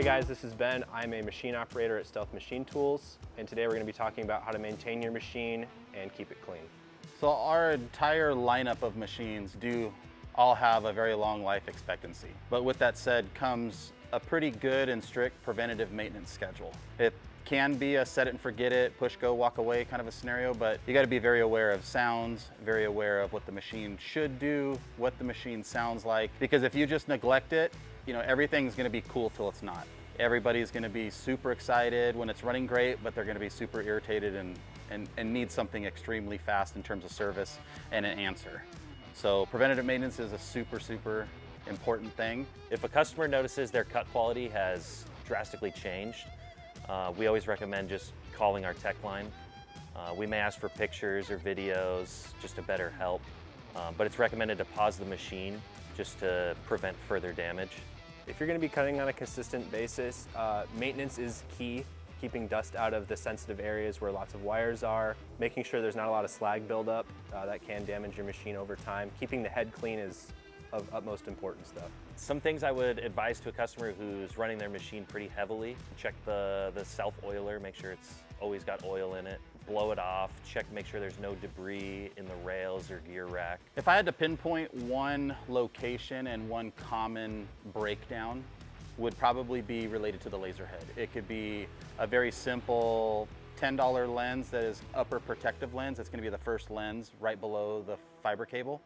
guys, this is Ben. I'm a machine operator at Stealth Machine Tools, and today we're going to be talking about how to maintain your machine and keep it clean. So our entire lineup of machines do all have a very long life expectancy. But with that said comes a pretty good and strict preventative maintenance schedule. It can be a set it and forget it, push, go, walk away kind of a scenario, but you got to be very aware of sounds, very aware of what the machine should do, what the machine sounds like, because if you just neglect it, you know, everything's going to be cool till it's not. Everybody's going to be super excited when it's running great, but they're going to be super irritated and need something extremely fast in terms of service and an answer. So preventative maintenance is a super important thing. If a customer notices their cut quality has drastically changed, we always recommend just calling our tech line. We may ask for pictures or videos just to better help, but it's recommended to pause the machine just to prevent further damage. If you're going to be cutting on a consistent basis, maintenance is key. Keeping dust out of the sensitive areas where lots of wires are, making sure there's not a lot of slag buildup that can damage your machine over time. Keeping the head clean is of utmost importance though. Some things I would advise to a customer who's running their machine pretty heavily: check the self-oiler, make sure it's always got oil in it, blow it off, make sure there's no debris in the rails or gear rack. If I had to pinpoint one location and one common breakdown, would probably be related to the laser head. It could be a very simple $10 lens that is upper protective lens. It's going to be the first lens right below the fiber cable.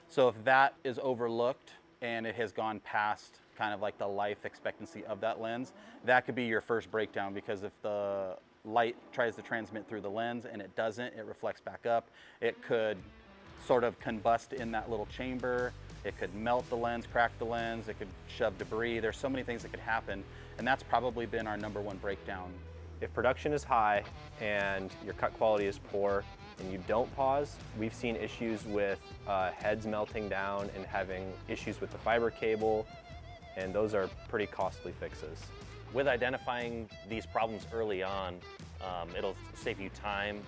So if that is overlooked and it has gone past kind of like the life expectancy of that lens, that could be your first breakdown, because if the light tries to transmit through the lens and it doesn't, it reflects back up. It could sort of combust in that little chamber. It could melt the lens, crack the lens, it could shove debris. There's so many things that could happen, and that's probably been our #1 breakdown. If production is high and your cut quality is poor and you don't pause, we've seen issues with heads melting down and having issues with the fiber cable, and those are pretty costly fixes. With identifying these problems early on, it'll save you time,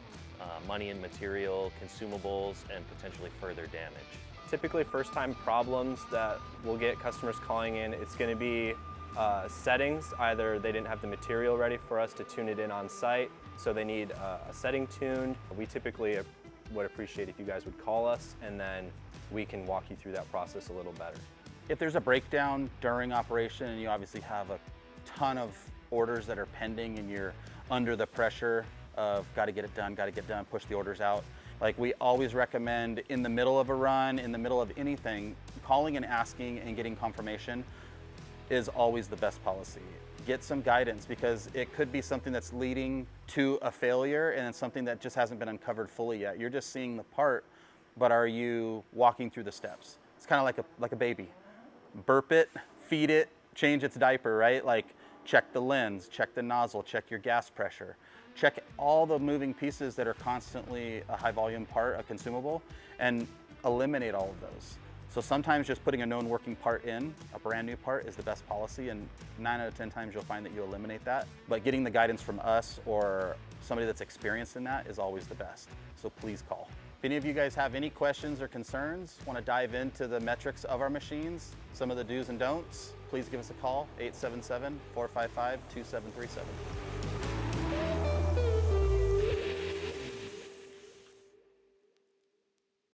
money and material, consumables, and potentially further damage. Typically first-time problems that we'll get customers calling in, it's going to be settings. Either they didn't have the material ready for us to tune it in on site, so they need a setting tuned. We typically would appreciate if you guys would call us, and then we can walk you through that process a little better. If there's a breakdown during operation and you obviously have a ton of orders that are pending and you're under the pressure of gotta get it done, push the orders out, like we always recommend in the middle of a run, in the middle of anything, calling and asking and getting confirmation is always the best policy. Get some guidance, because it could be something that's leading to a failure and it's something that just hasn't been uncovered fully yet. You're just seeing the part, but are you walking through the steps? It's kind of like a baby. Burp it, feed it, change its diaper, right? Like check the lens, check the nozzle, check your gas pressure, check all the moving pieces that are constantly a high volume part, a consumable, and eliminate all of those. So sometimes just putting a known working part in, a brand new part, is the best policy, and 9 out of 10 times you'll find that you eliminate that. But getting the guidance from us or somebody that's experienced in that is always the best. So please call. If any of you guys have any questions or concerns, want to dive into the metrics of our machines, some of the do's and don'ts, please give us a call, 877-455-2737.